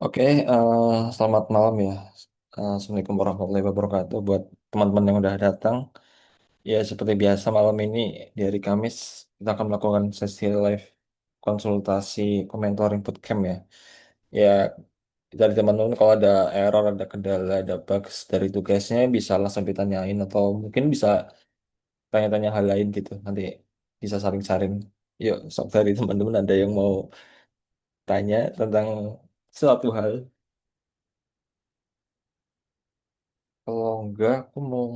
Oke, selamat malam ya. Assalamualaikum warahmatullahi wabarakatuh buat teman-teman yang udah datang. Ya, seperti biasa malam ini di hari Kamis kita akan melakukan sesi live konsultasi mentoring bootcamp ya. Ya, dari teman-teman kalau ada error, ada kendala, ada bugs dari tugasnya bisa langsung ditanyain atau mungkin bisa tanya-tanya hal lain gitu. Nanti bisa saling-saling. Yuk, sok dari teman-teman ada yang mau tanya tentang suatu hal. Kalau enggak, aku mau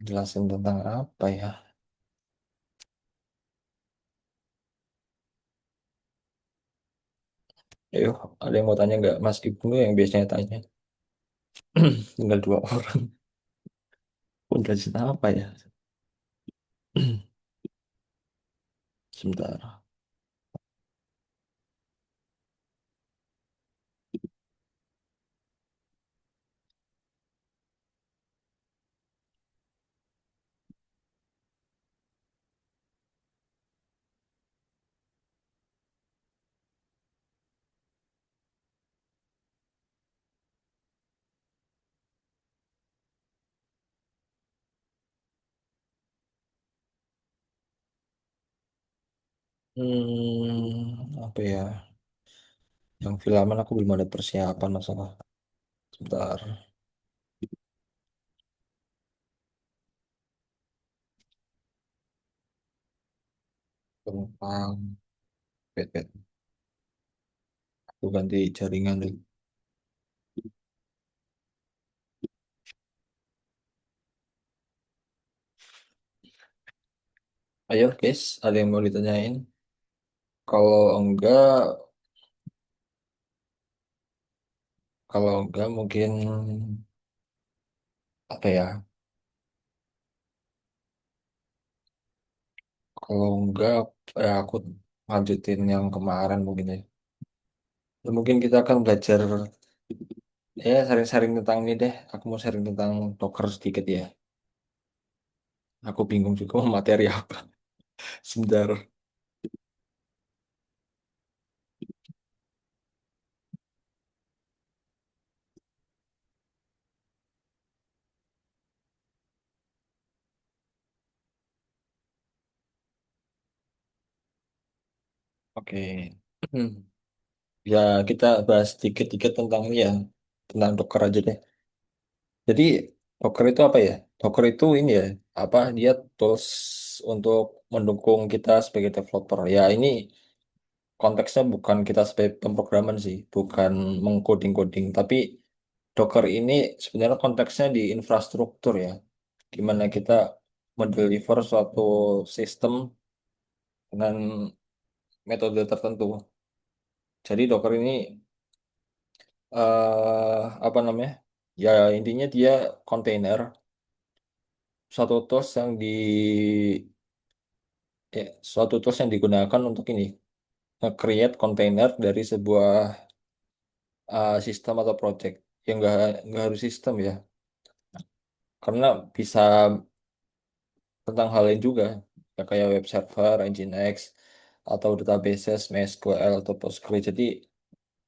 jelasin tentang apa ya? Ayo, ada yang mau tanya nggak? Mas Ibnu yang biasanya tanya. Tinggal dua orang. Pun jelasin apa ya? Sebentar. Apa ya? Yang filman aku belum ada persiapan masalah. Sebentar. Tentang bed. Aku ganti jaringan dulu. Ayo, guys, ada yang mau ditanyain? Kalau enggak, kalau enggak mungkin apa ya? Kalau enggak, ya aku lanjutin yang kemarin mungkin ya. Ya, mungkin kita akan belajar ya sharing-sharing tentang ini deh. Aku mau sharing tentang Docker sedikit ya. Aku bingung juga mau materi apa. Sebentar. Oke. Ya, kita bahas sedikit-sedikit tentang ini ya. Tentang Docker aja deh. Jadi, Docker itu apa ya? Docker itu ini ya. Apa, dia tools untuk mendukung kita sebagai developer. Ya, ini konteksnya bukan kita sebagai pemrograman sih. Bukan mengcoding-coding. Tapi Docker ini sebenarnya konteksnya di infrastruktur ya. Gimana kita mendeliver suatu sistem dengan metode tertentu. Jadi Docker ini apa namanya? Ya intinya dia kontainer, suatu tools yang suatu tools yang digunakan untuk ini nge-create kontainer dari sebuah sistem atau project yang nggak harus sistem ya, karena bisa tentang hal lain juga ya kayak web server, Nginx atau databases, MySQL atau Postgre. Jadi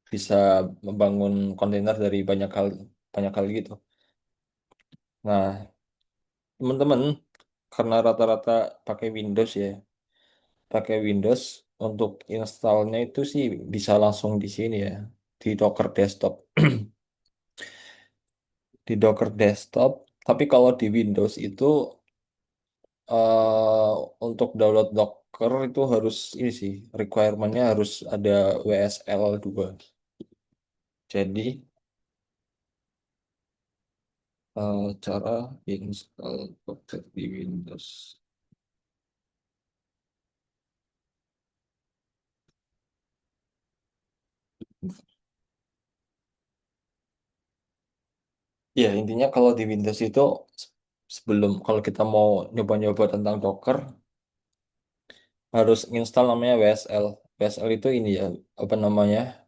bisa membangun kontainer dari banyak hal gitu. Nah, teman-teman, karena rata-rata pakai Windows ya, pakai Windows untuk installnya itu sih bisa langsung di sini ya, di Docker Desktop. Di Docker Desktop, tapi kalau di Windows itu untuk download Docker itu harus ini sih, requirement-nya harus ada WSL 2. Jadi cara install Docker di Windows. Ya, intinya kalau di Windows itu sebelum kalau kita mau nyoba-nyoba tentang Docker harus install namanya WSL. WSL itu ini ya, apa namanya?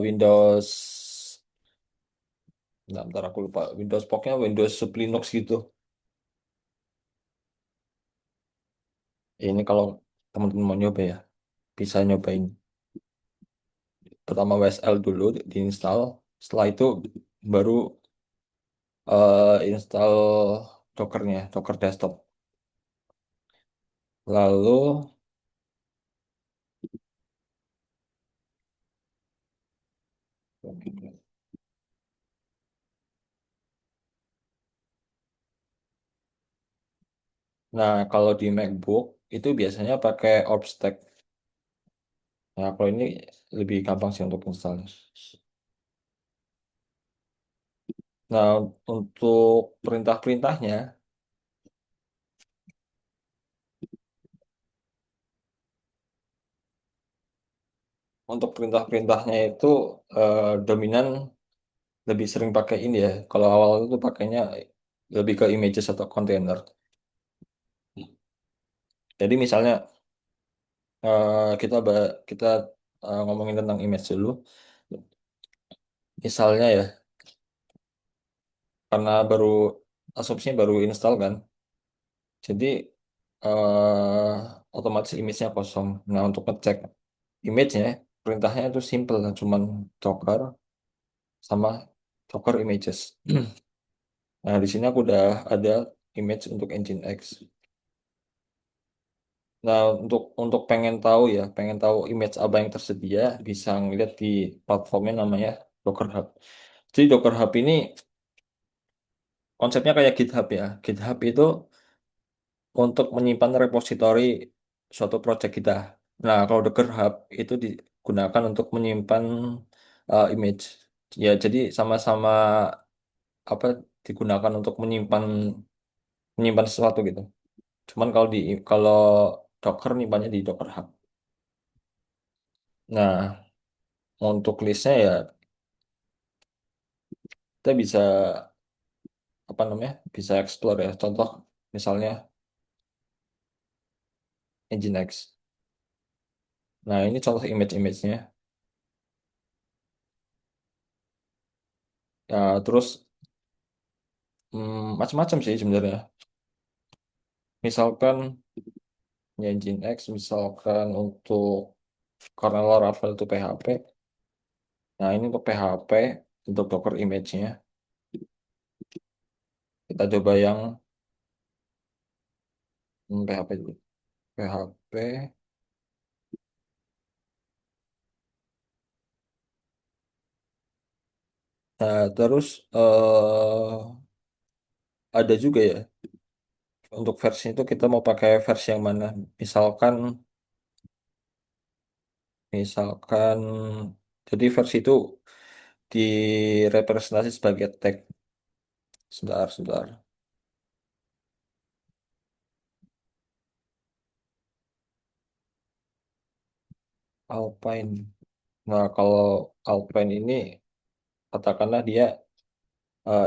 Windows, bentar aku lupa. Windows pokoknya Windows sub Linux gitu. Ini kalau teman-teman mau nyoba ya, bisa nyobain. pertama WSL dulu diinstal. Setelah itu baru install Dockernya, Docker desktop. Lalu, nah kalau di MacBook itu biasanya pakai OpsTex. Nah kalau ini lebih gampang sih untuk install. Nah untuk perintah-perintahnya, untuk perintah-perintahnya itu dominan lebih sering pakai ini ya. Kalau awal itu pakainya lebih ke images atau container. Jadi misalnya kita ngomongin tentang image dulu. Misalnya ya, karena asumsinya baru install kan, jadi otomatis image-nya kosong. Nah untuk ngecek image-nya, perintahnya itu simple, cuman docker sama docker images. Nah di sini aku udah ada image untuk Nginx. Nah, untuk pengen tahu image apa yang tersedia, bisa ngeliat di platformnya namanya Docker Hub. Jadi Docker Hub ini konsepnya kayak GitHub ya. GitHub itu untuk menyimpan repositori suatu project kita. Nah, kalau Docker Hub itu digunakan untuk menyimpan image. Ya, jadi sama-sama apa digunakan untuk menyimpan menyimpan sesuatu gitu. Cuman kalau Docker nyimpannya di Docker Hub. Nah, untuk listnya ya kita bisa apa namanya bisa explore ya contoh misalnya Nginx. Nah ini contoh image-imagenya. Ya terus macam-macam sih sebenarnya. Misalkan ya Nginx, misalkan untuk kernel Laravel itu PHP. Nah ini untuk PHP untuk Docker image-nya kita coba yang PHP dulu. PHP. Nah terus ada juga ya untuk versi itu kita mau pakai versi yang mana? Misalkan Misalkan, jadi versi itu direpresentasi sebagai tag. Sebentar, sebentar. Alpine. Nah, kalau Alpine ini, katakanlah dia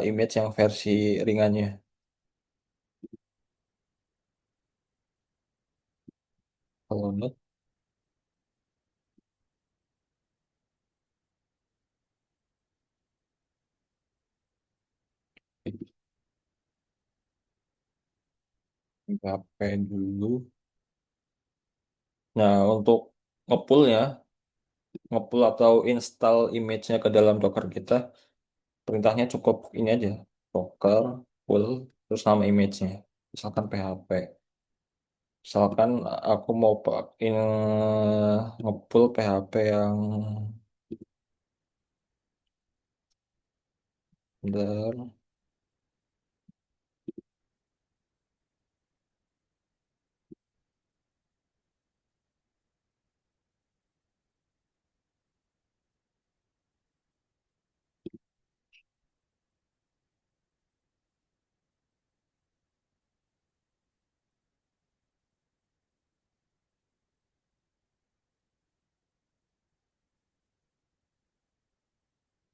image yang versi ringannya. Kalau not, PHP dulu. Nah, untuk ngepull ya, ngepull atau install image-nya ke dalam Docker kita, perintahnya cukup ini aja. Docker, pull, terus nama image-nya. Misalkan PHP. Misalkan aku mau pakai ngepull PHP bentar,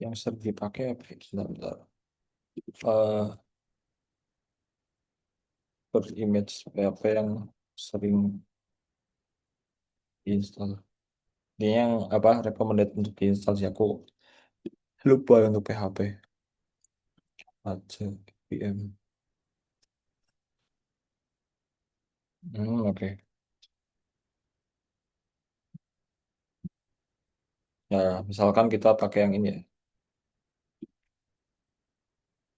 yang sering dipakai apa ya? Bentar, bentar. Per image PHP yang sering diinstal. Ini yang apa recommended untuk diinstal sih aku lupa untuk PHP aja VM. Oke. Nah, misalkan kita pakai yang ini ya.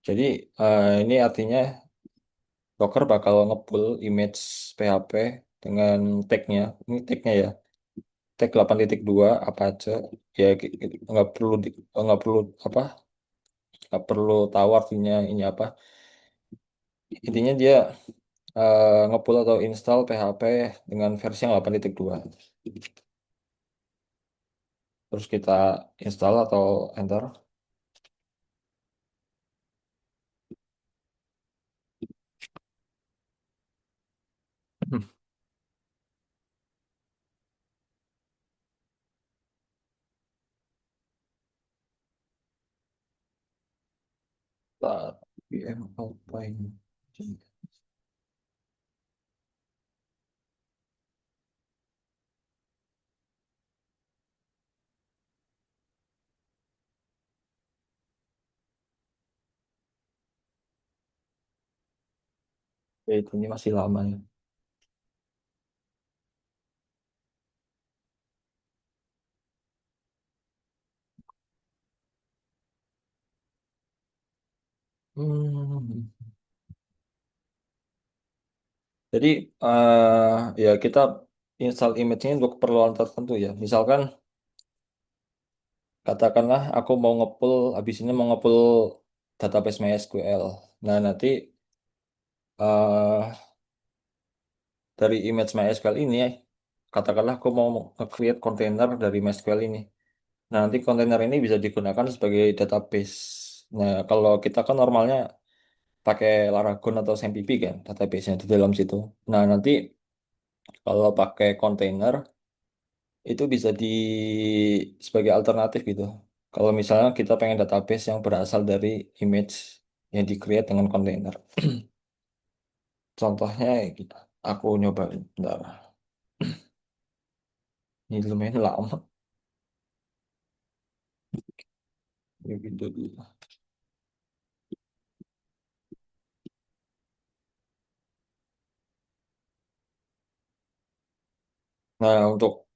Jadi ini artinya Docker bakal nge-pull image PHP dengan tag-nya. Ini tag-nya ya. Tag 8.2 apa aja. Ya nggak perlu nggak perlu apa? Nggak perlu tahu artinya ini apa. Intinya dia nge-pull atau install PHP dengan versi yang 8.2. Terus kita install atau enter. VM apa ini? Ya, itu ini masih lama ya. Hmm. Jadi ya kita install image-nya untuk keperluan tertentu ya. Misalkan katakanlah aku mau nge-pull, habis ini mau nge-pull database MySQL. Nah, nanti eh dari image MySQL ini, katakanlah aku mau nge-create kontainer dari MySQL ini. Nah, nanti kontainer ini bisa digunakan sebagai database. Nah, kalau kita kan normalnya pakai Laragon atau SAMPP kan, database-nya di dalam situ. Nah, nanti kalau pakai kontainer, itu bisa sebagai alternatif gitu. Kalau misalnya kita pengen database yang berasal dari image yang di-create dengan kontainer. Contohnya ya gitu. Aku nyoba bentar. Ini lumayan lama. Ya gitu dulu. Nah, untuk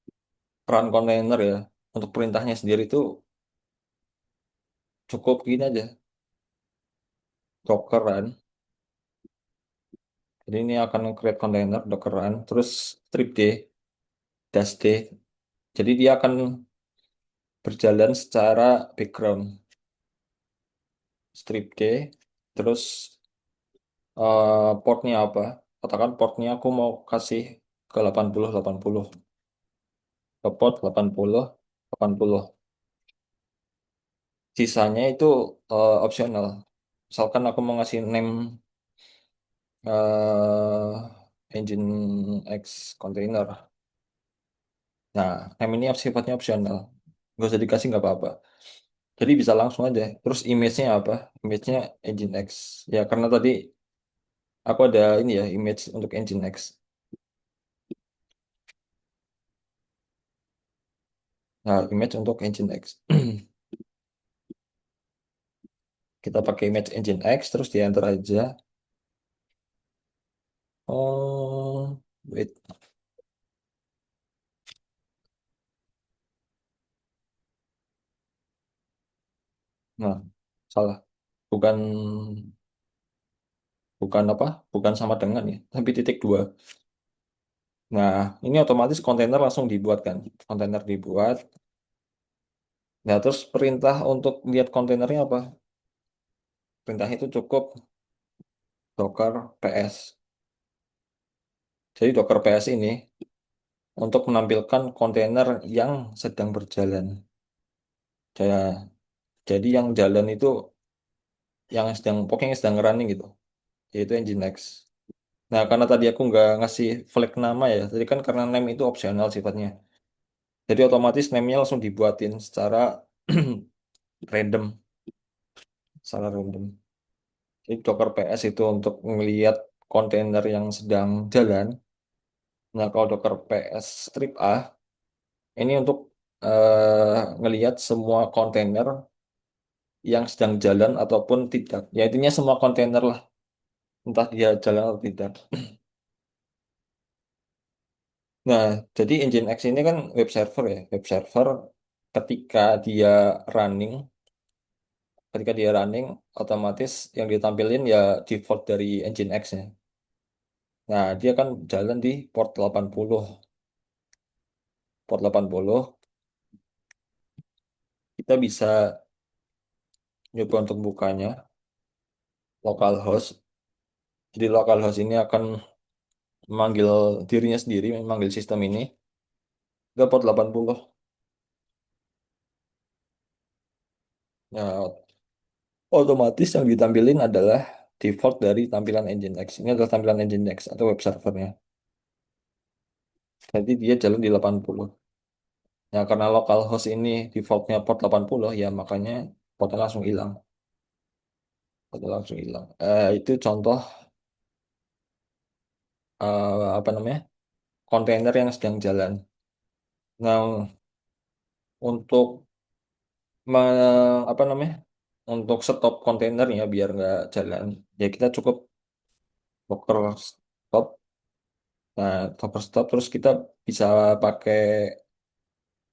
run kontainer ya, untuk perintahnya sendiri itu cukup gini aja. Docker run. Jadi ini akan create container, Docker run, terus strip D, dash D. Jadi dia akan berjalan secara background. Strip D, terus portnya apa? Katakan portnya aku mau kasih ke 80 80. Ke port 80 80. Sisanya itu opsional. Misalkan aku mau ngasih name Engine X container. Nah, name ini sifatnya opsional. Nggak usah dikasih nggak apa-apa. Jadi bisa langsung aja. Terus image-nya apa? Image-nya Engine X. Ya karena tadi aku ada ini ya image untuk Engine X. Nah, image untuk Engine X. Kita pakai image Engine X terus di enter aja. Oh, wait. Nah, salah. Bukan bukan apa? Bukan sama dengan ya, tapi titik dua. Nah, ini otomatis kontainer langsung dibuat kan. Kontainer dibuat. Nah, terus perintah untuk lihat kontainernya apa? Perintah itu cukup docker ps. Jadi docker ps ini untuk menampilkan kontainer yang sedang berjalan. Ya, jadi yang jalan itu yang sedang pokoknya yang sedang running gitu, yaitu Nginx. Nah, karena tadi aku nggak ngasih flag nama ya, tadi kan karena name itu opsional sifatnya. Jadi otomatis name-nya langsung dibuatin random, secara random. Jadi Docker PS itu untuk melihat kontainer yang sedang jalan. Nah, kalau Docker PS strip A, ini untuk ngelihat semua kontainer yang sedang jalan ataupun tidak. Ya, intinya semua kontainer lah, entah dia jalan atau tidak. Nah, jadi Nginx ini kan web server ya, web server. ketika dia running, ketika dia running, otomatis yang ditampilin ya default dari Nginx-nya. Nah, dia kan jalan di port 80. Port 80, kita bisa nyoba untuk bukanya localhost. Jadi localhost ini akan memanggil dirinya sendiri, memanggil sistem ini ke port 80. Nah, otomatis yang ditampilin adalah default dari tampilan Nginx. Ini adalah tampilan Nginx atau web servernya. Jadi dia jalan di 80. Nah, karena localhost ini defaultnya port 80, ya makanya portnya langsung hilang. Portnya langsung hilang. Itu contoh apa namanya? Kontainer yang sedang jalan. Nah, untuk apa namanya? Untuk stop kontainernya biar nggak jalan, ya kita cukup docker stop. Nah, docker stop terus kita bisa pakai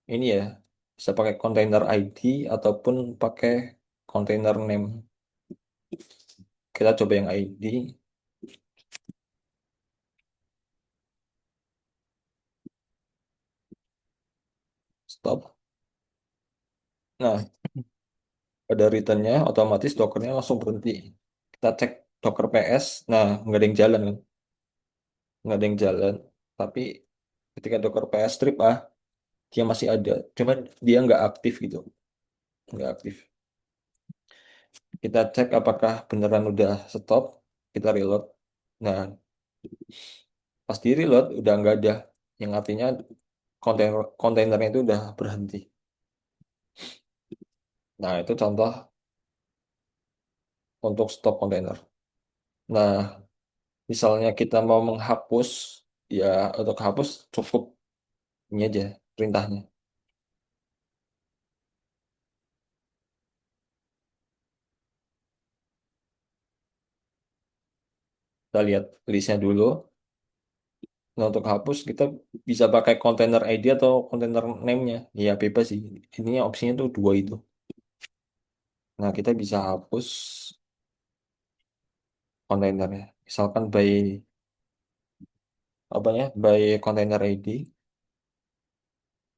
ini ya, bisa pakai container ID ataupun pakai container name. Kita coba yang ID, stop. Nah, pada returnnya otomatis dockernya langsung berhenti. Kita cek docker PS, nah nggak ada yang jalan kan, nggak ada yang jalan. Tapi ketika docker PS strip dia masih ada, cuman dia nggak aktif gitu, nggak aktif. Kita cek apakah beneran udah stop, kita reload. Nah, pas di reload udah nggak ada, yang artinya kontainernya itu udah berhenti. Nah, itu contoh untuk stop kontainer. Nah, misalnya kita mau menghapus, ya untuk hapus cukup ini aja perintahnya. Kita lihat listnya dulu. Nah, untuk hapus kita bisa pakai container ID atau container name-nya. Ya bebas sih. Ini opsinya tuh dua itu. Nah, kita bisa hapus kontainernya. Misalkan by apa ya, by container ID.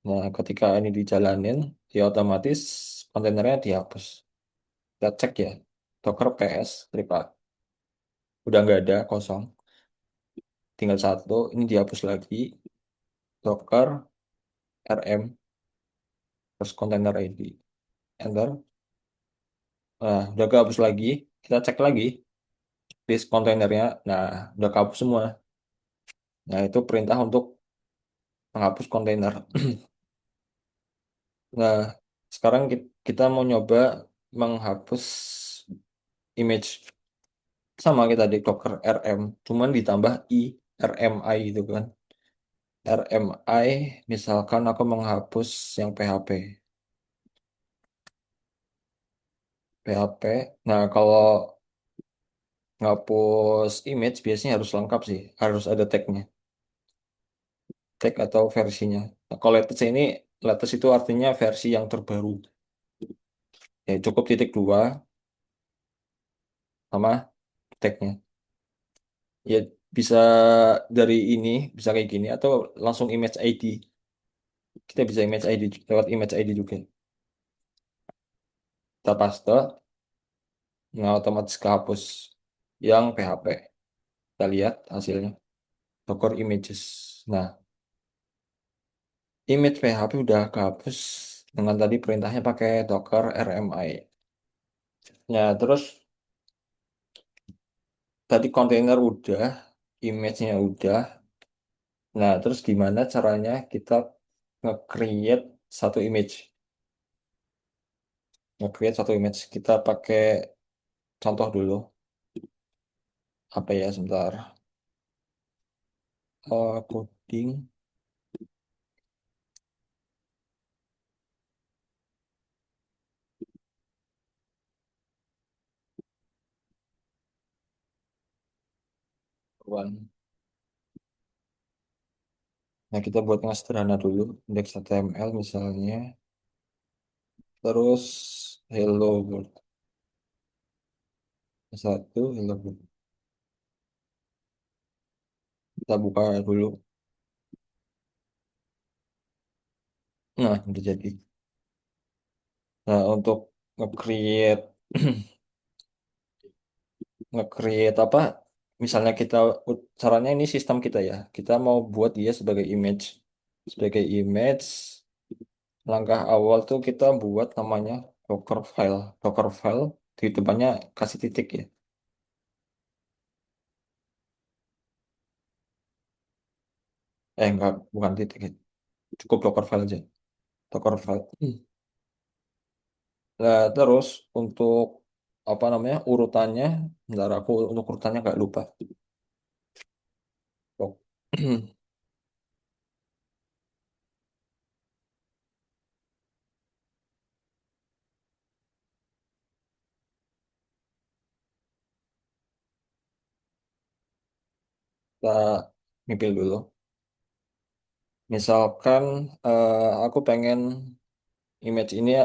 Nah, ketika ini dijalanin, ya otomatis kontainernya dihapus. Kita cek ya, Docker PS triple udah nggak ada, kosong. Tinggal satu, ini dihapus lagi. Docker RM terus container ID. Enter. Nah, udah kehapus lagi. Kita cek lagi list kontainernya. Nah, udah kehapus semua. Nah, itu perintah untuk menghapus kontainer. Nah, sekarang kita mau nyoba menghapus image. Sama kita di Docker RM, cuman ditambah RMI gitu kan. RMI, misalkan aku menghapus yang PHP. PHP. Nah, kalau ngapus image biasanya harus lengkap sih, harus ada tagnya, tag atau versinya. Nah, kalau latest ini, latest itu artinya versi yang terbaru. Ya, cukup titik dua sama tagnya. Ya, bisa dari ini, bisa kayak gini, atau langsung image ID. Kita bisa image ID, lewat image ID juga. Kita paste, nah otomatis kehapus yang PHP. Kita lihat hasilnya. Docker images. Nah, image PHP udah kehapus dengan tadi perintahnya pakai Docker RMI. Nah, terus tadi kontainer udah, image-nya udah. Nah, terus gimana caranya kita nge-create satu image? Nge-create satu image. Kita pakai contoh dulu. Apa ya, sebentar. Coding. One. Nah, kita buat yang sederhana dulu. Index HTML misalnya. terus hello world. Satu hello world. Kita buka dulu. Nah, udah jadi. Nah, untuk nge-create nge-create apa? Misalnya kita caranya ini sistem kita ya. Kita mau buat dia sebagai image. Sebagai image, langkah awal tuh kita buat namanya Docker file. Docker file di depannya kasih titik ya. Enggak, bukan titik ya. Cukup Docker file aja. Docker file. Nah, terus untuk apa namanya urutannya, bentar aku untuk urutannya nggak lupa. Dok- Kita ngambil dulu. Misalkan aku pengen image ini ya,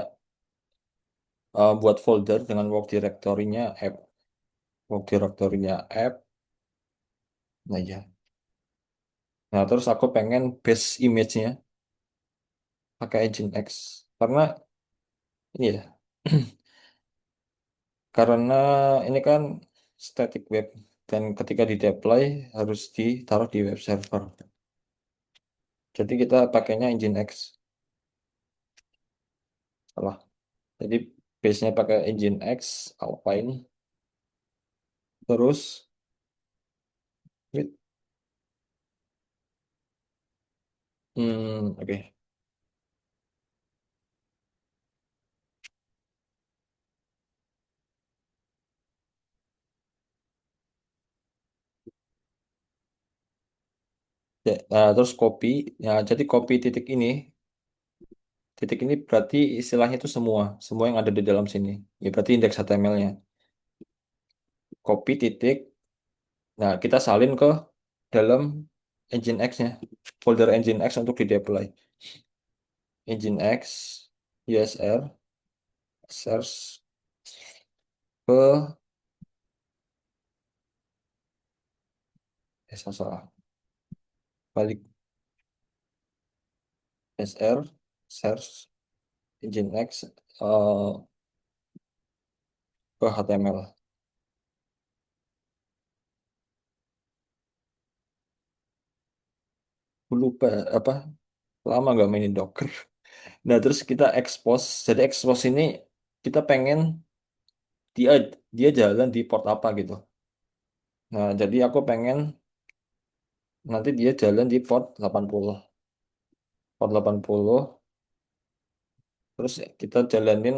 buat folder dengan work directory-nya app. Work directory-nya app. Nah ya. Nah, terus aku pengen base image-nya pakai Nginx. Karena ini ya, karena ini kan static web dan ketika di deploy harus ditaruh di web server. Jadi kita pakainya Nginx. Salah. Jadi base-nya pakai Nginx, Alpine. Terus, wait, oke. Ya, nah, terus copy. Ya, jadi copy titik ini berarti istilahnya itu semua yang ada di dalam sini. Ya berarti indeks HTML-nya. Copy titik. Nah, kita salin ke dalam Nginx-nya, folder Nginx untuk di-deploy. Nginx, USR, search ke, salah, balik SR, search, Nginx, ke HTML. Aku lupa apa, lama nggak mainin Docker. Nah, terus kita expose. Jadi expose ini kita pengen dia dia jalan di port apa gitu. Nah, jadi aku pengen nanti dia jalan di port 80. Port 80, terus kita jalanin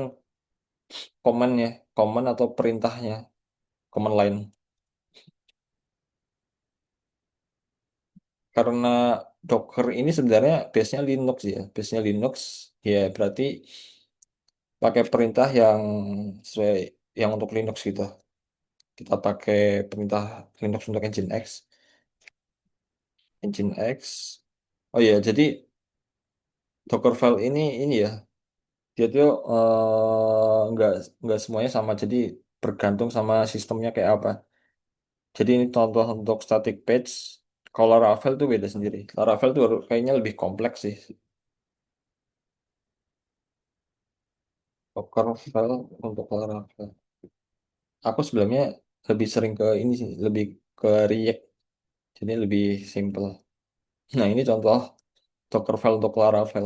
command-nya, command atau perintahnya, command line. Karena Docker ini sebenarnya base-nya Linux ya, base-nya Linux, ya berarti pakai perintah yang sesuai yang untuk Linux gitu. Kita pakai perintah Linux untuk Nginx, Nginx. Oh iya, jadi Docker file ini ya, dia tuh nggak semuanya sama, jadi bergantung sama sistemnya kayak apa. Jadi ini contoh untuk static page. Kalau Laravel tuh beda sendiri. Laravel tuh kayaknya lebih kompleks sih. Docker file untuk Laravel. Aku sebelumnya lebih sering ke ini sih, lebih ke React. Jadi lebih simple. Nah ini contoh Docker file untuk Laravel.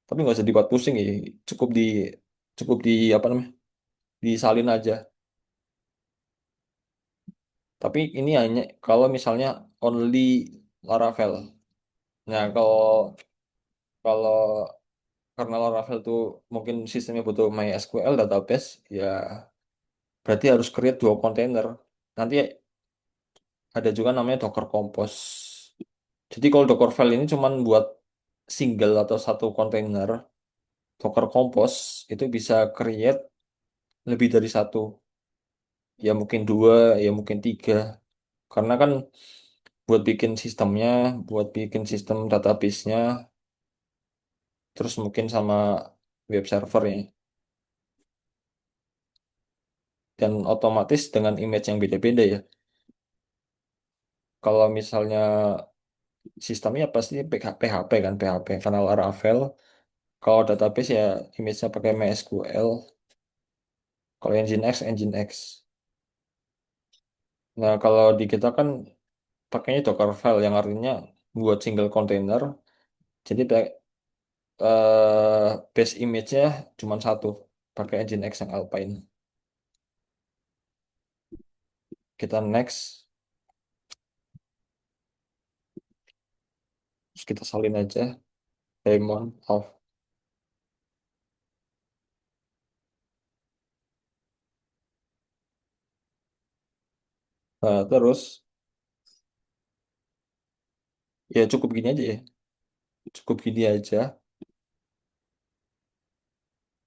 Tapi nggak usah dibuat pusing ya. Cukup di cukup di apa namanya? Disalin aja. Tapi ini hanya kalau misalnya only Laravel. Nah kalau kalau karena Laravel tuh mungkin sistemnya butuh MySQL database, ya berarti harus create dua kontainer. Nanti ada juga namanya Docker Compose. Jadi kalau Docker file ini cuman buat single atau satu kontainer, Docker Compose itu bisa create lebih dari satu. Ya mungkin dua, ya mungkin tiga. Karena kan buat bikin sistemnya, buat bikin sistem database-nya, terus mungkin sama web servernya. Dan otomatis dengan image yang beda-beda ya. Kalau misalnya sistemnya pasti PHP kan, PHP, karena Laravel. Kalau database ya image-nya pakai MySQL. Kalau Nginx, Nginx. Nah, kalau di kita kan pakainya Dockerfile yang artinya buat single container. Jadi base image-nya cuma satu, pakai Nginx yang Alpine. Kita next, terus kita salin aja daemon off. Nah, terus ya cukup gini aja ya, cukup gini aja.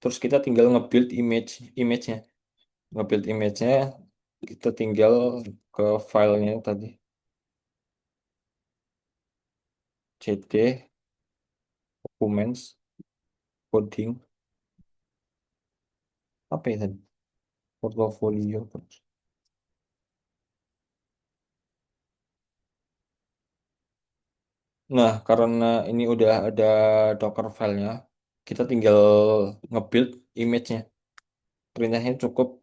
Terus kita tinggal nge-build image-nya, nge-build image-nya. Kita tinggal ke filenya tadi, cd documents coding apa ya tadi, portfolio. Nah, karena ini udah ada Docker filenya, kita tinggal nge-build image-nya. Perintahnya cukup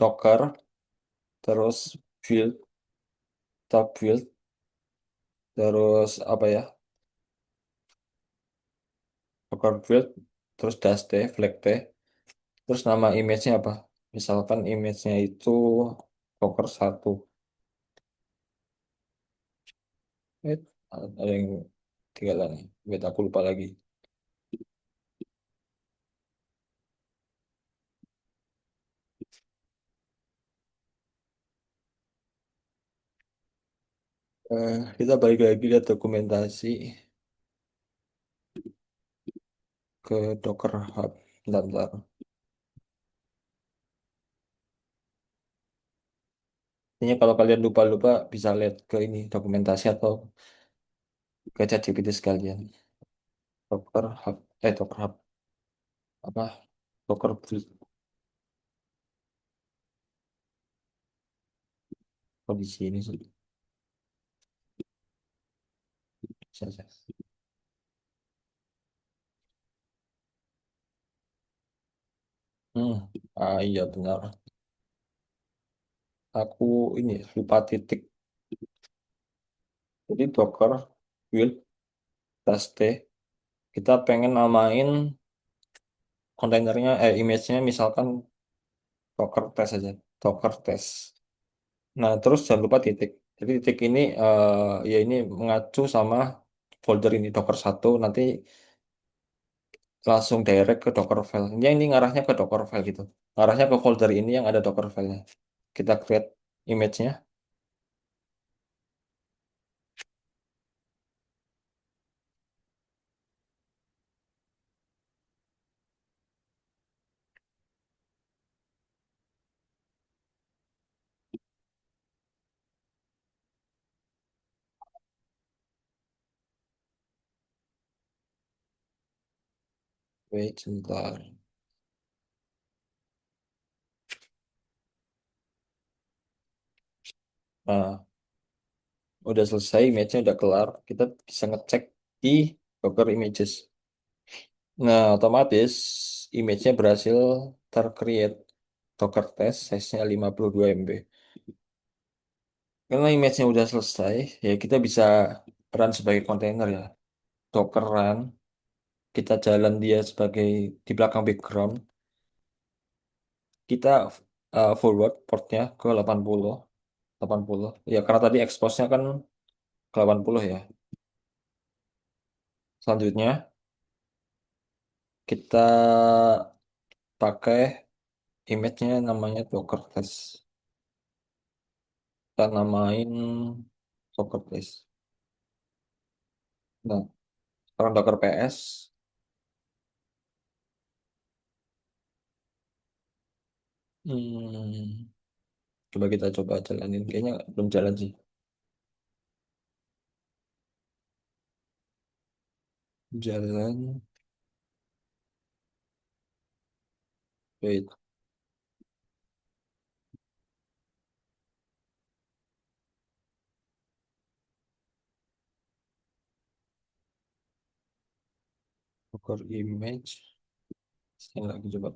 Docker, terus build, tab build, terus apa ya, Docker build, terus dash t, flag t, terus nama image-nya apa? Misalkan image-nya itu Docker satu. Eh, ada yang tinggalan nih. Wait, aku lupa lagi. Kita balik lagi lihat dokumentasi ke Docker Hub. Bentar, bentar. Ini kalau kalian lupa-lupa bisa lihat ke ini dokumentasi atau ke ChatGPT sekalian. Docker Hub, Docker Hub apa? Docker Build. Oh, di sini sih. Bisa, bisa. Hmm. Iya benar. Aku ini lupa titik. Jadi Docker Build dash T. Kita pengen namain kontainernya, image-nya misalkan Docker test aja. Docker test. Nah, terus jangan lupa titik. Jadi titik ini ya ini mengacu sama folder ini Docker satu, nanti langsung direct ke Dockerfile. Ini ngarahnya ke Dockerfile gitu. Ngarahnya ke folder ini yang ada Dockerfile-nya. Kita create image-nya. Wait sebentar. Nah, udah selesai, image-nya udah kelar. Kita bisa ngecek di Docker Images. Nah, otomatis image-nya berhasil tercreate. Docker test size-nya 52 MB. Karena image-nya udah selesai, ya kita bisa run sebagai kontainer ya. Docker run, kita jalan dia sebagai di belakang background. Kita forward portnya ke 80, 80. Ya karena tadi expose-nya kan ke 80 ya. Selanjutnya kita pakai image-nya namanya Docker test. Kita namain Docker test. Nah, sekarang Docker PS. Hmm, coba kita coba jalanin. Kayaknya belum jalan sih. Jalan. Wait, Docker image. Saya lagi coba.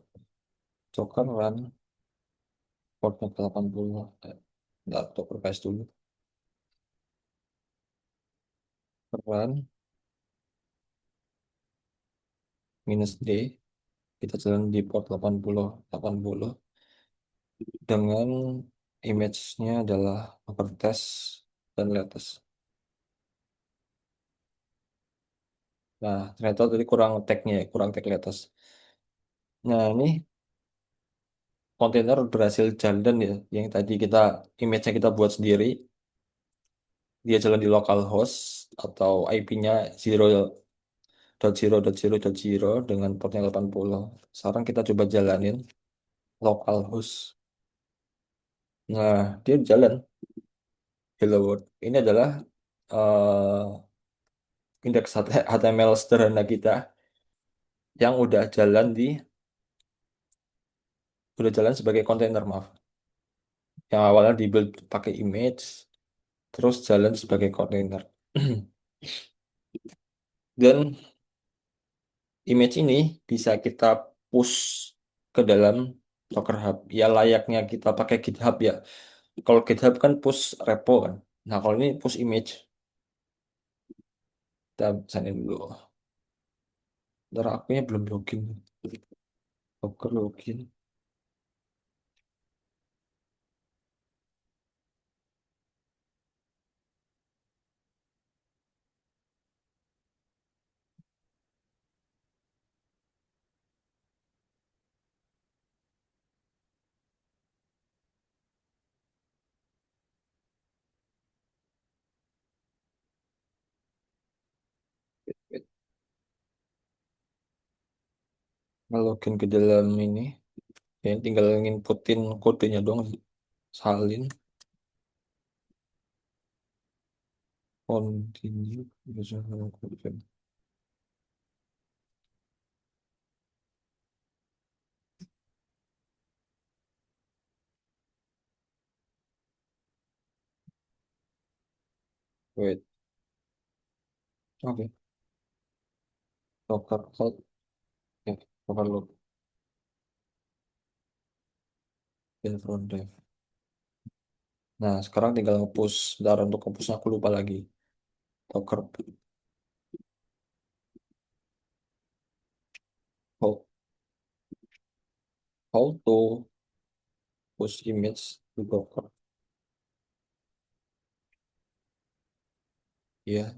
Docker run portnya ke 80. Nggak, Docker paste dulu. Run -D. Kita jalan di port 80 dengan image-nya adalah uppercase dan latest. Nah, ternyata tadi kurang tag-nya, ya, kurang tag latest. Nah, ini kontainer berhasil jalan ya. Yang tadi image-nya kita buat sendiri, dia jalan di localhost atau IP-nya 0.0.0.0 dengan portnya 80. Sekarang kita coba jalanin localhost. Nah, dia jalan. Hello World. Ini adalah indeks HTML sederhana kita yang udah jalan sebagai kontainer, maaf. Yang awalnya dibuild pakai image, terus jalan sebagai kontainer. Dan image ini bisa kita push ke dalam Docker Hub. Ya layaknya kita pakai GitHub ya. Kalau GitHub kan push repo kan. Nah kalau ini push image. Kita sanin dulu. Ntar akunya belum login. Docker login. Login ke dalam ini. Ya, tinggal nginputin kodenya doang. Salin. Continue. User confirm. Wait. Oke. Docker hot. Ya, Docker login front dev. Nah, sekarang tinggal nge-push. Bentar, untuk nge-push aku lupa lagi. Docker how, how to push image to Docker. Ya,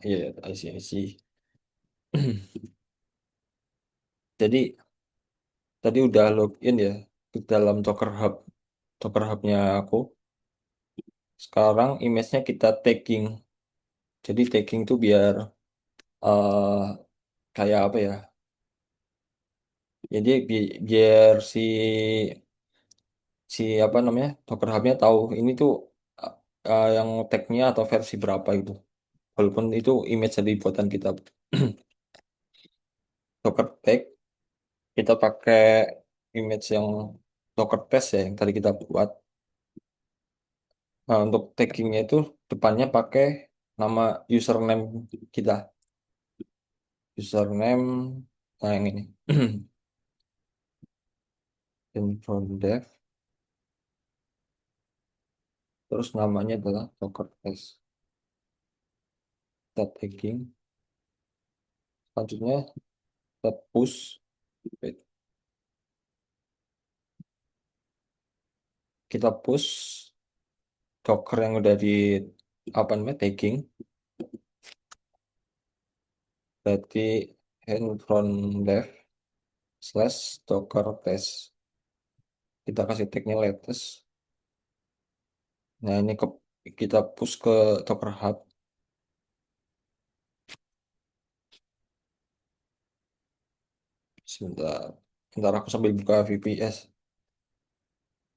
iya, I see. Jadi tadi udah login ya ke dalam Docker Hub, Docker Hub-nya aku. Sekarang image-nya kita tagging. Jadi tagging tuh biar eh kayak apa ya? Jadi biar si apa namanya Docker Hub-nya tahu ini tuh uh, yang tag-nya atau versi berapa itu. Walaupun itu image dari buatan kita. Docker tag kita pakai image yang Docker test ya yang tadi kita buat. Nah, untuk taggingnya itu depannya pakai nama username kita. Username, nah yang ini. Info dev, terus namanya adalah Docker test. Kita tagging. Selanjutnya kita push. Wait, kita push Docker yang udah di apa namanya tagging. Berarti hand front dev slash Docker test. Kita kasih tagnya latest. Nah ini kita push ke Docker Hub. Sebentar. Sebentar aku sambil buka VPS.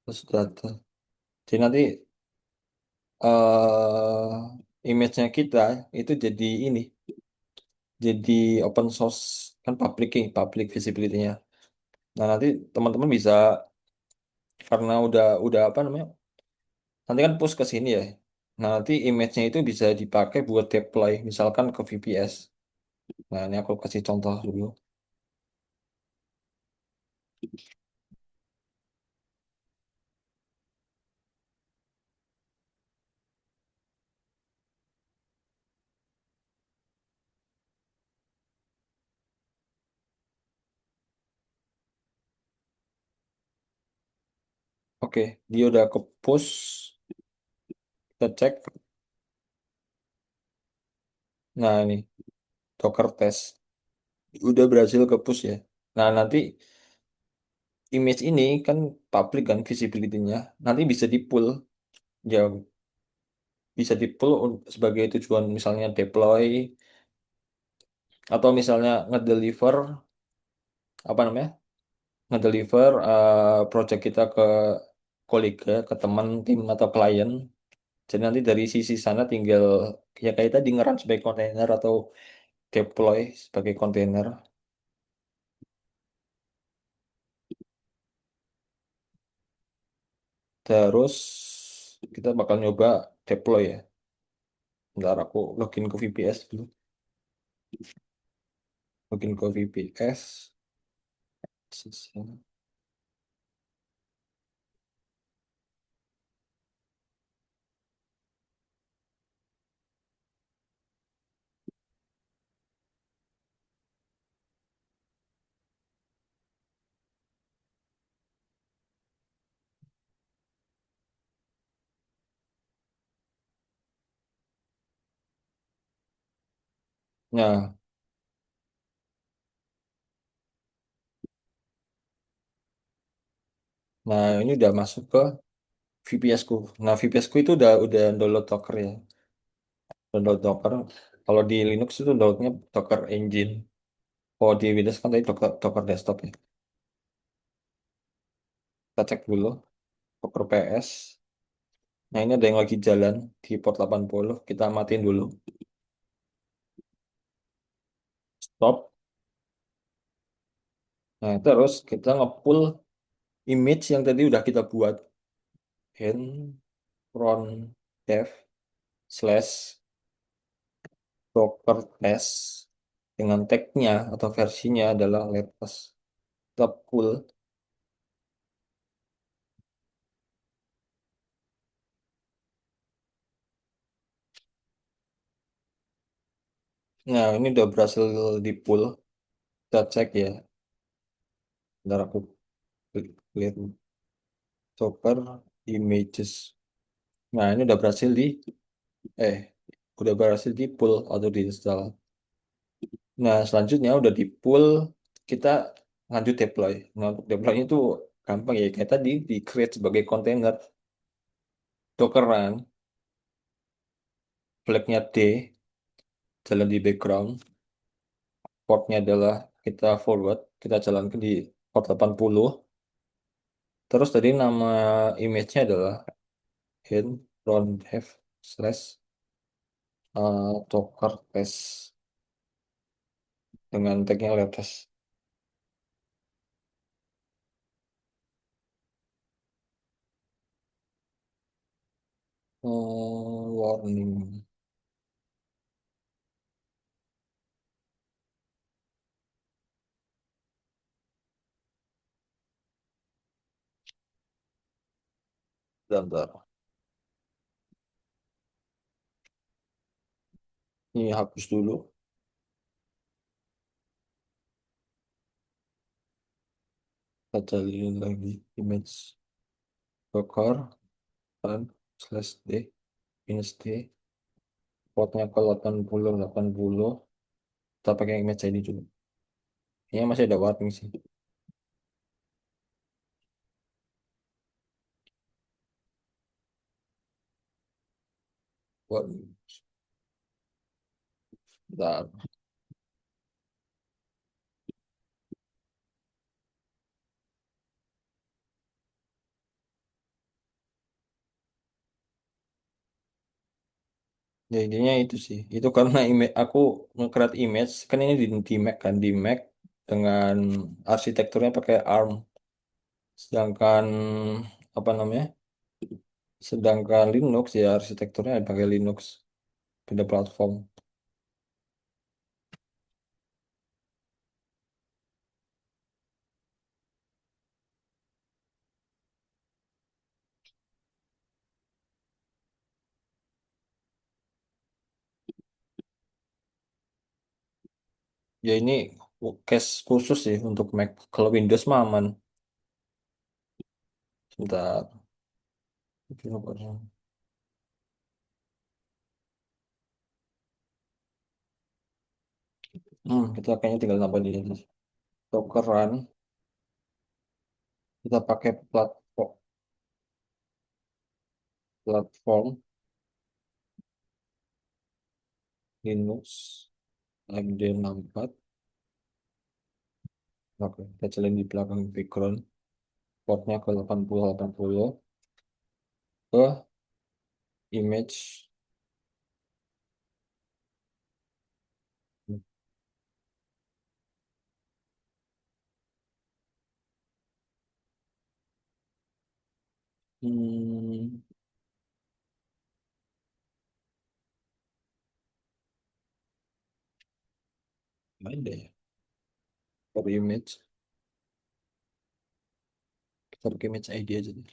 Terus data. Jadi nanti image-nya kita itu jadi ini, jadi open source kan public visibility-nya. Nah nanti teman-teman bisa karena udah apa namanya, nanti kan push ke sini ya. Nah nanti image-nya itu bisa dipakai buat deploy misalkan ke VPS. Nah ini aku kasih contoh dulu. Oke, dia udah ke push, kita cek. Nah ini Docker test udah berhasil ke push ya. Nah nanti image ini kan public kan visibility-nya. Nanti bisa di pull, ya bisa di pull sebagai tujuan misalnya deploy atau misalnya ngedeliver apa namanya, ngedeliver project kita ke kolega, ke teman tim atau klien. Jadi nanti dari sisi sana tinggal ya kayak tadi ngeran sebagai kontainer atau deploy sebagai kontainer. Terus kita bakal nyoba deploy ya. Ntar aku login ke VPS dulu. Login ke VPS. Nah, nah ini udah masuk ke VPS ku. Nah, VPS ku itu udah download Docker ya. Download Docker. Kalau di Linux itu downloadnya Docker Engine. Kalau di Windows kan tadi Docker Desktop ya. Kita cek dulu Docker PS. Nah, ini ada yang lagi jalan di port 80. Kita matiin dulu. Stop. Nah, terus kita nge-pull image yang tadi udah kita buat. Hand run dev slash docker test dengan tagnya atau versinya adalah latest. Kita pull. Nah, ini udah berhasil di pull. Kita cek ya. Bentar aku lihat Docker images. Nah, ini eh udah berhasil di pull atau di install. Nah, selanjutnya udah di pull, kita lanjut deploy. Nah, untuk deploy itu gampang ya, kayak tadi di create sebagai container Docker run, flagnya D, jalan di background, portnya adalah kita forward, kita jalankan di port 80. Terus tadi nama image-nya adalah hand run dev slash Docker test dengan tagnya latest. Warning. Bentar. Ini hapus dulu. Kita cari lagi image Docker run slash D minus D. Portnya ke 80. Kita pakai image ID dulu. Ini masih ada warning sih. Warning. Bentar. Ya intinya itu sih. Itu karena image aku nge-create image kan ini di Mac kan di Mac dengan arsitekturnya pakai ARM. Sedangkan apa namanya? Sedangkan Linux ya arsitekturnya pakai Linux, beda platform. Ya ini case khusus sih untuk Mac. Kalau Windows mah aman. Sebentar. Kita kayaknya tinggal nambah di ini. Docker Run. Kita pakai platform Linux AMD 64. Oke, kita jalan di belakang background. Portnya ke 8080 ke image. Hmm, ada ya. Per image. Kita pakai image ID aja deh.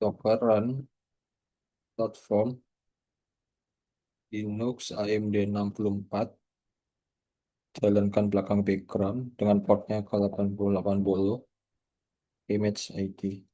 Docker Run platform Linux AMD 64. Jalankan belakang background dengan portnya ke 8080 image ID.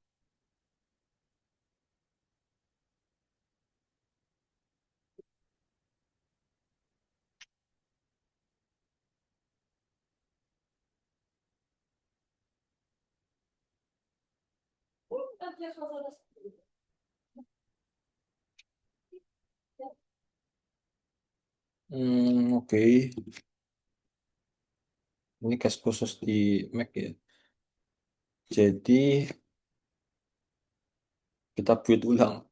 Oke. Ini case khusus di Mac ya. Jadi kita build ulang,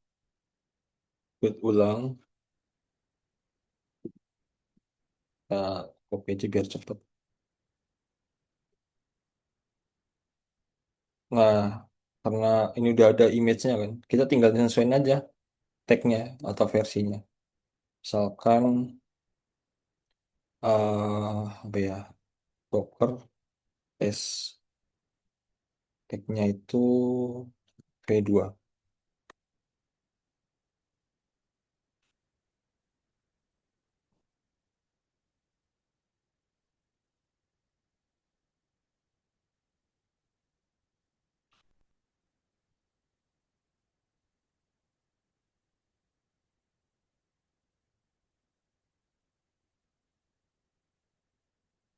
kita copy aja biar cepet. Nah, karena ini udah ada image-nya kan, kita tinggal nyesuaiin aja tag-nya atau versinya. Misalkan apa ya, Docker S tag-nya itu V2.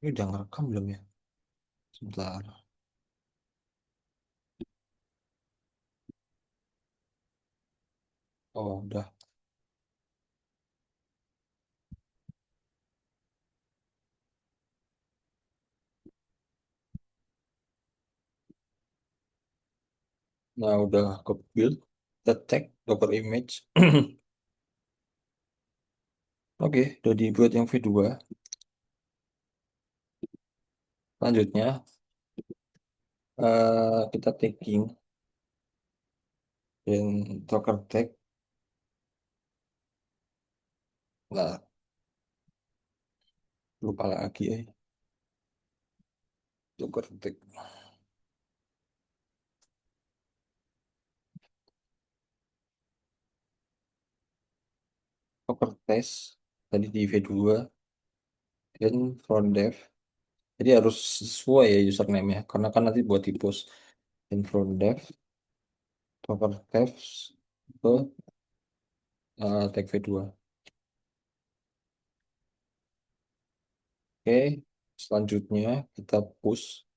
Ini udah ngerekam belum ya? Sebentar. Oh, udah. Nah, udah ke build, kita tag Docker image. Oke, udah dibuat yang V2. Selanjutnya, kita tagging dan Docker tag. Nah, lupa lagi ya. Docker tag. Docker test. Tadi di V2 dan front dev. Jadi harus sesuai ya username-nya. Karena kan nanti buat di post. Dan front dev, Docker test ke tag V2. Oke, selanjutnya kita push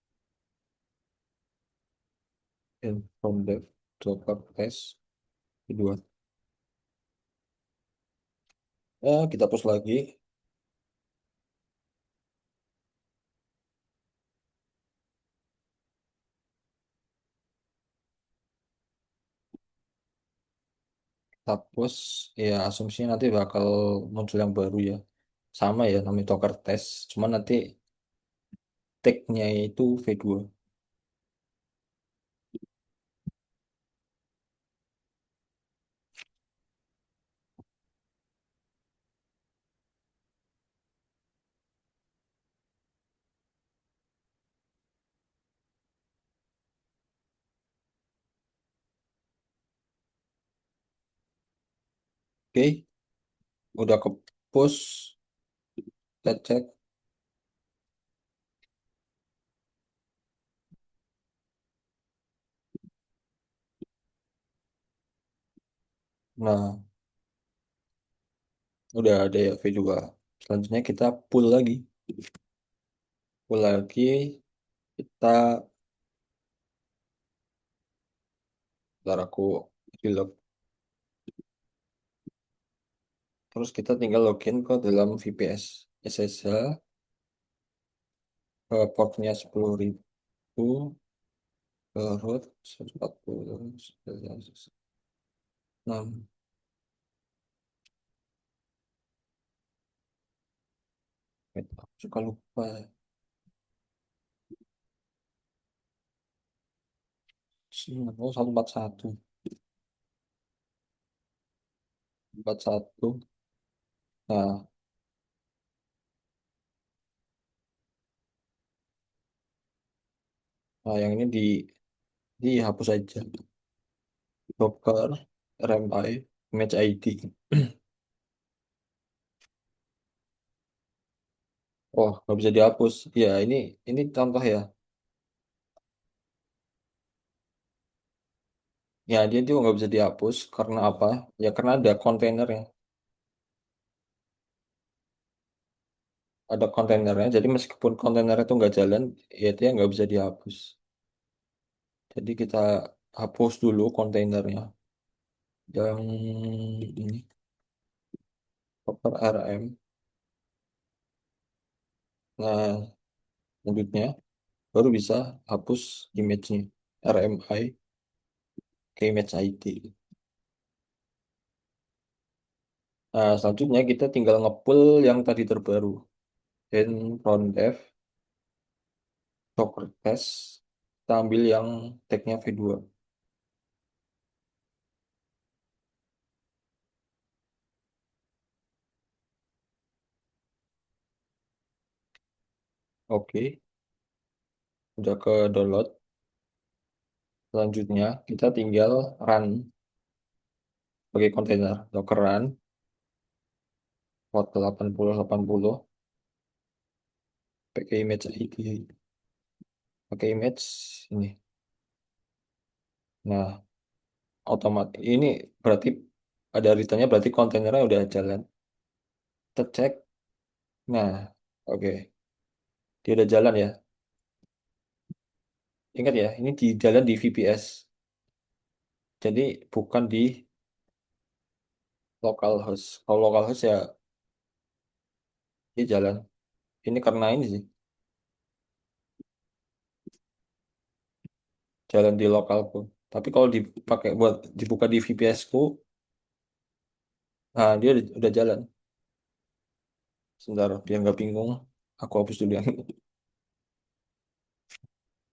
dan front dev, Docker test V2. Kita push lagi. Terus ya asumsinya nanti bakal muncul yang baru ya. Sama ya namanya Docker test. Cuma nanti tag-nya itu V2. Oke, udah ke push, kita cek. Nah, udah ada ya V2. Selanjutnya kita pull lagi. Pull lagi, kita, ntar aku reload. Terus kita tinggal login ke dalam VPS. SSH, ke portnya 10.000, ke root 140.906. Suka lupa. Oh, 141. 41. Nah, nah, yang ini dihapus aja. Docker, RMI, image ID. Oh, nggak bisa dihapus. Ya, ini contoh ya. Ya, dia juga nggak bisa dihapus. Karena apa? Ya, karena ada kontainernya. Ada kontainernya. Jadi meskipun kontainer itu nggak jalan, ya dia nggak bisa dihapus. Jadi kita hapus dulu kontainernya. Yang ini, Docker RM. Nah, selanjutnya baru bisa hapus image-nya. RMI ke image ID. Nah, selanjutnya kita tinggal ngepull yang tadi terbaru. Dan run dev, docker test, kita ambil yang tag-nya V2. Oke, udah ke download. Selanjutnya kita tinggal run sebagai kontainer. Docker run, port 8080, pakai image ID, pakai image ini. Nah, otomatis ini berarti ada beritanya berarti kontainernya udah jalan. Kita cek. Nah, oke. Dia udah jalan ya. Ingat ya, ini di jalan di VPS. Jadi bukan di localhost. Kalau localhost ya dia jalan. Ini karena ini sih, jalan di lokalku. Tapi kalau dipakai buat dibuka di VPS ku, nah dia udah jalan. Sebentar, biar nggak bingung. Aku hapus dulu yang ini.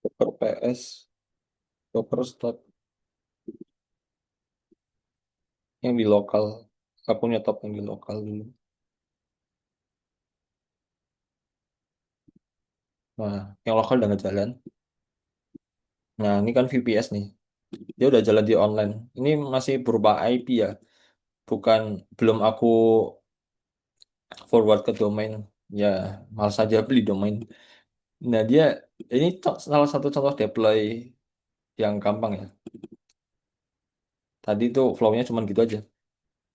Docker PS, Docker start yang di lokal. Aku nyetop yang di lokal dulu. Nah, yang lokal udah nggak jalan. Nah, ini kan VPS nih. Dia udah jalan di online. Ini masih berupa IP ya. Bukan, belum aku forward ke domain. Ya, malas saja beli domain. Nah, dia ini salah satu contoh deploy yang gampang ya. Tadi tuh flow-nya cuma gitu aja.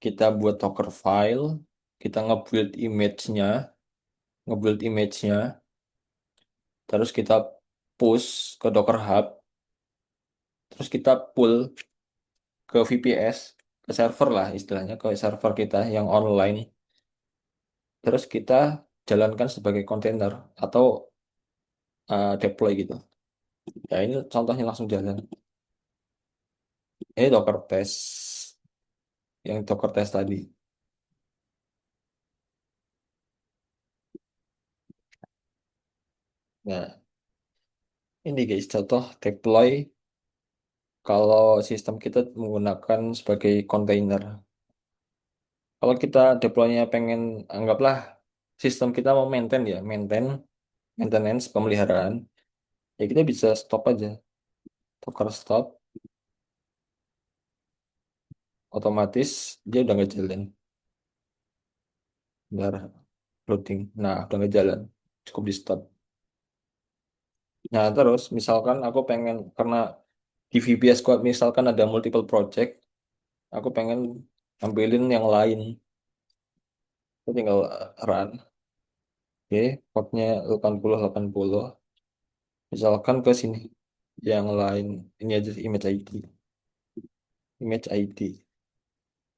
Kita buat Docker file, kita nge-build image-nya, terus kita push ke Docker Hub, terus kita pull ke VPS, ke server lah istilahnya, ke server kita yang online, terus kita jalankan sebagai kontainer atau deploy gitu. Ya ini contohnya langsung jalan. Ini Docker test. yang Docker test tadi. Nah, ini guys contoh deploy kalau sistem kita menggunakan sebagai container. Kalau kita deploy-nya pengen, anggaplah sistem kita mau maintenance, pemeliharaan, ya kita bisa stop aja. Docker stop, otomatis dia udah nggak jalan. Bentar, loading. Nah, udah nggak jalan. Cukup di stop. Nah, terus misalkan aku pengen, karena di VBS Code misalkan ada multiple project, aku pengen ambilin yang lain. Aku tinggal run. Oke, portnya 8080. Misalkan ke sini. Yang lain, ini aja image ID. Image ID.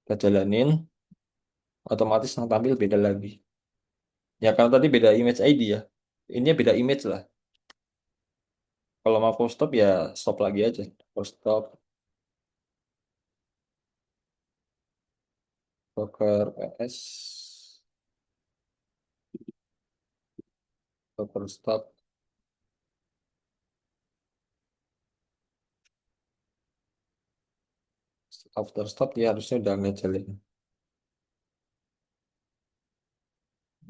Kita jalanin, otomatis yang tampil beda lagi. Ya, karena tadi beda image ID ya. Ini beda image lah. Kalau mau full stop ya stop lagi aja. Full stop, Docker PS, Docker stop, after stop dia harusnya udah nggak jalan.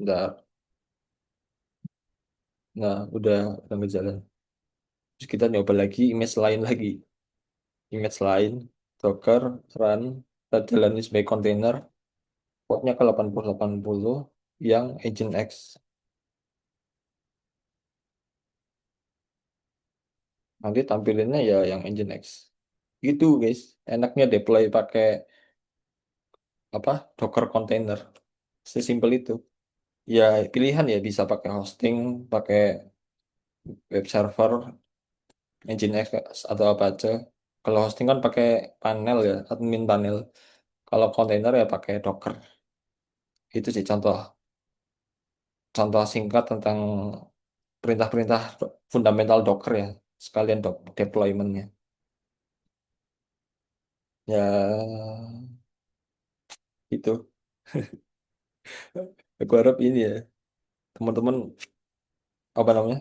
Udah, nah udah nggak jalan. Terus kita nyoba lagi image lain lagi. Image lain, Docker, run, kita jalanin sebagai container, portnya ke 8080 yang Agent X. Nanti tampilinnya ya yang Engine X. Gitu guys. Enaknya deploy pakai apa? Docker container. Sesimpel itu. Ya pilihan ya bisa pakai hosting, pakai web server, Engine X atau apa aja. Kalau hosting kan pakai panel ya, admin panel. Kalau container ya pakai Docker. Itu sih contoh contoh singkat tentang perintah-perintah fundamental Docker ya. Sekalian deploymentnya. Ya itu. Aku harap ini ya teman-teman apa namanya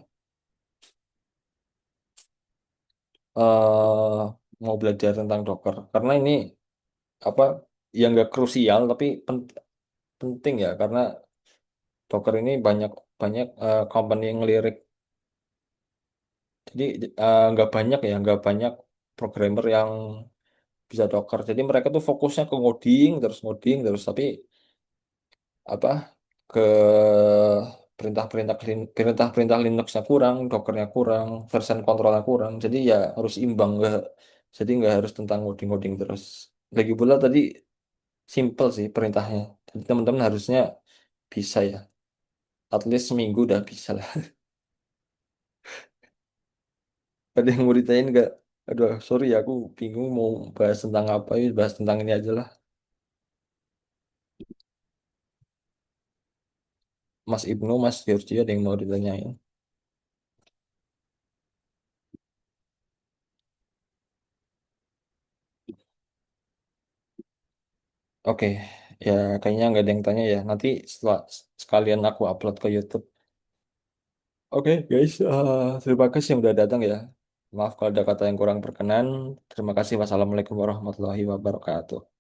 eh mau belajar tentang Docker karena ini apa yang nggak krusial tapi penting ya karena Docker ini banyak banyak company yang ngelirik jadi nggak banyak programmer yang bisa Docker jadi mereka tuh fokusnya ke ngoding terus tapi apa ke perintah-perintah Linuxnya kurang, Dockernya kurang, version kontrolnya kurang. Jadi ya harus imbang jadi nggak harus tentang ngoding-ngoding terus. Lagi pula tadi simple sih perintahnya. Jadi teman-teman harusnya bisa ya. At least seminggu udah bisa lah. Ada yang mau ditanyain nggak? Aduh, sorry ya, aku bingung mau bahas tentang apa. Ya, bahas tentang ini aja lah. Mas Ibnu, Mas Giorgio ada yang mau ditanyain. Oke, ya kayaknya nggak ada yang tanya ya. Nanti setelah sekalian aku upload ke YouTube. Oke guys, terima kasih yang udah datang ya. Maaf kalau ada kata yang kurang berkenan. Terima kasih. Wassalamualaikum warahmatullahi wabarakatuh.